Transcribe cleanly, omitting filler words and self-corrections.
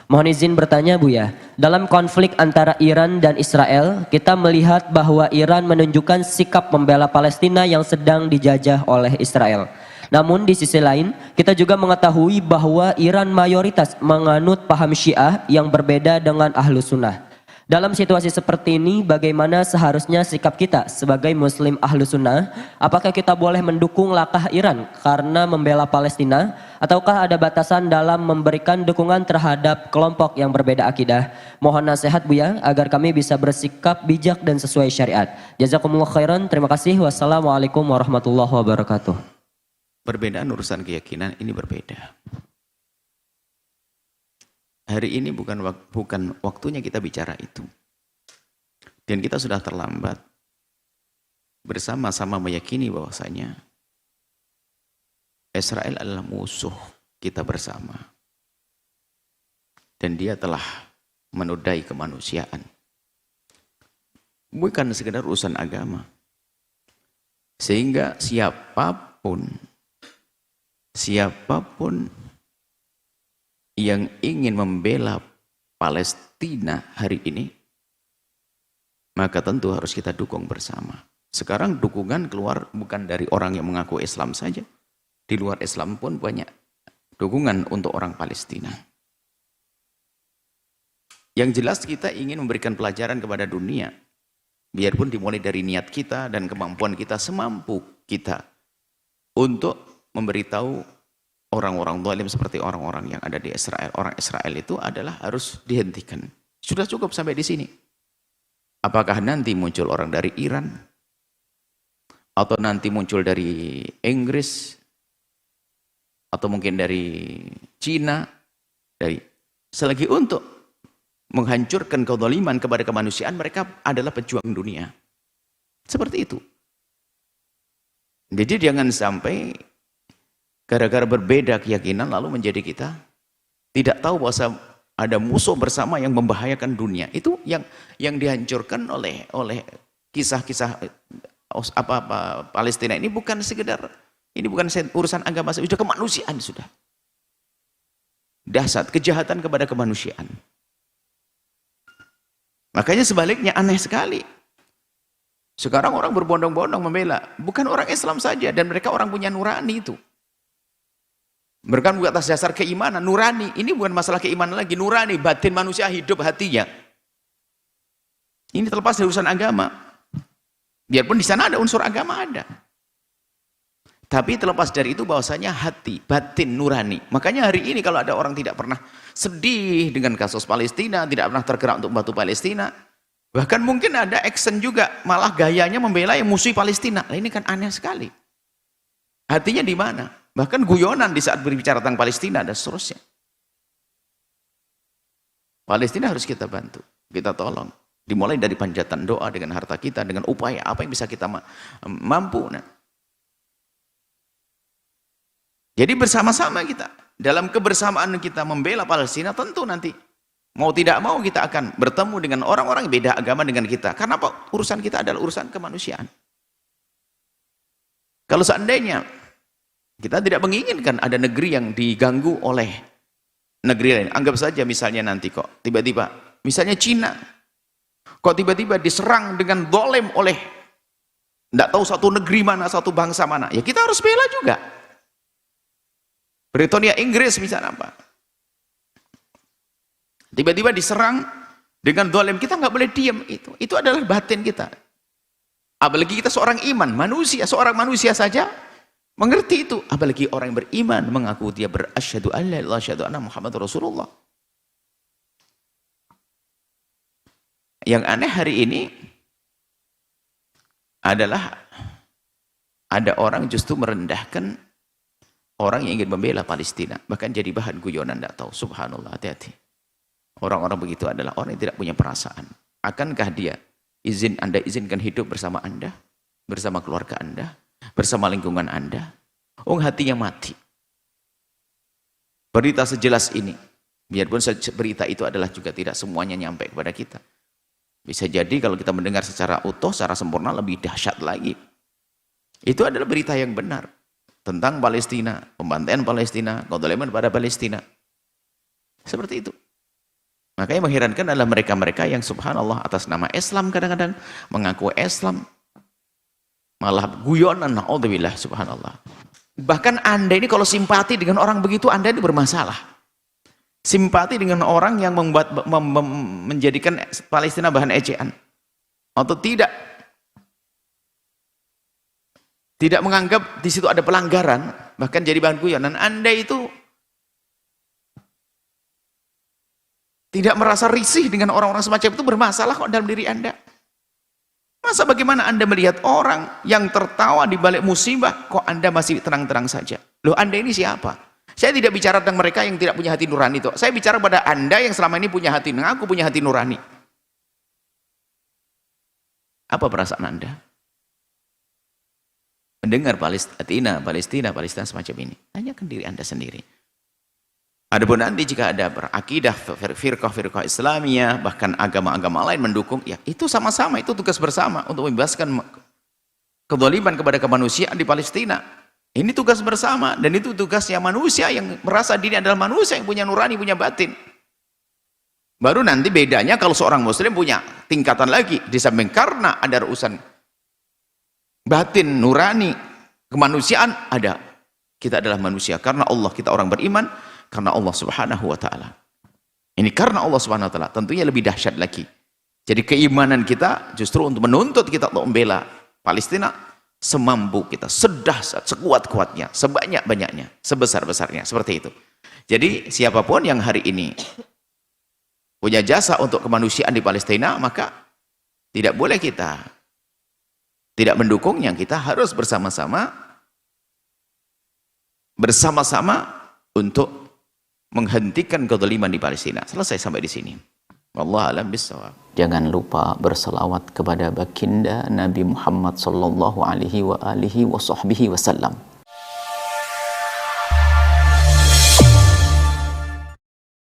Mohon izin bertanya Buya, dalam konflik antara Iran dan Israel, kita melihat bahwa Iran menunjukkan sikap membela Palestina yang sedang dijajah oleh Israel. Namun di sisi lain, kita juga mengetahui bahwa Iran mayoritas menganut paham Syiah yang berbeda dengan Ahlus Sunnah. Dalam situasi seperti ini, bagaimana seharusnya sikap kita sebagai Muslim Ahlus Sunnah? Apakah kita boleh mendukung langkah Iran karena membela Palestina? Ataukah ada batasan dalam memberikan dukungan terhadap kelompok yang berbeda akidah? Mohon nasihat Buya agar kami bisa bersikap bijak dan sesuai syariat. Jazakumullah khairan. Terima kasih. Wassalamualaikum warahmatullahi wabarakatuh. Perbedaan urusan keyakinan ini berbeda. Hari ini bukan waktunya kita bicara itu. Dan kita sudah terlambat bersama-sama meyakini bahwasanya Israel adalah musuh kita bersama. Dan dia telah menodai kemanusiaan. Bukan sekedar urusan agama. Sehingga siapapun yang ingin membela Palestina hari ini, maka tentu harus kita dukung bersama. Sekarang dukungan keluar bukan dari orang yang mengaku Islam saja. Di luar Islam pun banyak dukungan untuk orang Palestina. Yang jelas kita ingin memberikan pelajaran kepada dunia. Biarpun dimulai dari niat kita dan kemampuan kita semampu kita untuk memberitahu orang-orang zalim seperti orang-orang yang ada di Israel. Orang Israel itu adalah harus dihentikan. Sudah cukup sampai di sini. Apakah nanti muncul orang dari Iran? Atau nanti muncul dari Inggris? Atau mungkin dari Cina? Selagi untuk menghancurkan kezaliman kepada kemanusiaan, mereka adalah pejuang dunia. Seperti itu. Jadi jangan sampai gara-gara berbeda keyakinan lalu menjadi kita tidak tahu bahwa ada musuh bersama yang membahayakan dunia. Itu yang dihancurkan oleh kisah-kisah Palestina ini bukan sekedar, ini bukan urusan agama, sudah kemanusiaan sudah. Dahsyat kejahatan kepada kemanusiaan. Makanya sebaliknya aneh sekali. Sekarang orang berbondong-bondong membela bukan orang Islam saja, dan mereka orang punya nurani itu. Mereka bukan atas dasar keimanan, nurani. Ini bukan masalah keimanan lagi, nurani, batin manusia hidup hatinya. Ini terlepas dari urusan agama. Biarpun di sana ada unsur agama ada. Tapi terlepas dari itu bahwasanya hati, batin, nurani. Makanya hari ini kalau ada orang tidak pernah sedih dengan kasus Palestina, tidak pernah tergerak untuk membantu Palestina, bahkan mungkin ada action juga, malah gayanya membela yang musuh Palestina. Nah, ini kan aneh sekali. Hatinya di mana? Bahkan guyonan di saat berbicara tentang Palestina dan seterusnya. Palestina harus kita bantu, kita tolong. Dimulai dari panjatan doa dengan harta kita, dengan upaya apa yang bisa kita mampu. Nah. Jadi bersama-sama kita, dalam kebersamaan kita membela Palestina, tentu nanti mau tidak mau kita akan bertemu dengan orang-orang yang beda agama dengan kita. Karena apa? Urusan kita adalah urusan kemanusiaan. Kalau seandainya kita tidak menginginkan ada negeri yang diganggu oleh negeri lain. Anggap saja misalnya nanti kok tiba-tiba, misalnya Cina, kok tiba-tiba diserang dengan zalim oleh tidak tahu satu negeri mana, satu bangsa mana. Ya kita harus bela juga. Britania Inggris misalnya apa. Tiba-tiba diserang dengan zalim, kita nggak boleh diam. Itu adalah batin kita. Apalagi kita seorang iman, manusia, seorang manusia saja mengerti itu, apalagi orang yang beriman mengaku dia berasyhadu an la ilaha illallah anna Muhammadur Rasulullah. Yang aneh hari ini adalah ada orang justru merendahkan orang yang ingin membela Palestina, bahkan jadi bahan guyonan, tidak tahu. Subhanallah, hati-hati. Orang-orang begitu adalah orang yang tidak punya perasaan. Akankah dia Anda izinkan hidup bersama Anda, bersama keluarga Anda, bersama lingkungan Anda? Hatinya mati. Berita sejelas ini, biarpun berita itu adalah juga tidak semuanya nyampe kepada kita. Bisa jadi kalau kita mendengar secara utuh, secara sempurna, lebih dahsyat lagi. Itu adalah berita yang benar tentang Palestina, pembantaian Palestina, kezaliman pada Palestina. Seperti itu. Makanya mengherankan adalah mereka-mereka yang subhanallah atas nama Islam kadang-kadang mengaku Islam, malah guyonan, naudzubillah, subhanallah. Bahkan Anda ini kalau simpati dengan orang begitu, Anda ini bermasalah. Simpati dengan orang yang menjadikan Palestina bahan ejaan, atau tidak menganggap di situ ada pelanggaran, bahkan jadi bahan guyonan, Anda itu tidak merasa risih dengan orang-orang semacam itu, bermasalah kok dalam diri Anda. Masa bagaimana Anda melihat orang yang tertawa di balik musibah, kok Anda masih tenang-tenang saja? Loh, Anda ini siapa? Saya tidak bicara tentang mereka yang tidak punya hati nurani itu. Saya bicara pada Anda yang selama ini punya hati, aku punya hati nurani. Apa perasaan Anda mendengar Palestina semacam ini? Tanyakan diri Anda sendiri. Adapun nanti jika ada berakidah firqah Islamiyah, bahkan agama-agama lain mendukung, ya itu sama-sama, itu tugas bersama untuk membebaskan kezaliman kepada kemanusiaan di Palestina. Ini tugas bersama, dan itu tugasnya manusia yang merasa diri adalah manusia yang punya nurani, punya batin. Baru nanti bedanya kalau seorang muslim punya tingkatan lagi, di samping karena ada urusan batin, nurani, kemanusiaan, ada. Kita adalah manusia karena Allah, kita orang beriman karena Allah subhanahu wa ta'ala. Ini karena Allah subhanahu wa ta'ala, tentunya lebih dahsyat lagi. Jadi keimanan kita justru untuk menuntut kita untuk membela Palestina semampu kita, sedahsyat, sekuat-kuatnya, sebanyak-banyaknya, sebesar-besarnya, seperti itu. Jadi siapapun yang hari ini punya jasa untuk kemanusiaan di Palestina, maka tidak boleh kita tidak mendukungnya. Kita harus bersama-sama untuk menghentikan kezaliman di Palestina. Selesai sampai di sini. Wallahu a'lam bishawab. Jangan lupa berselawat kepada baginda Nabi Muhammad sallallahu alaihi wa alihi wa sahbihi wasallam.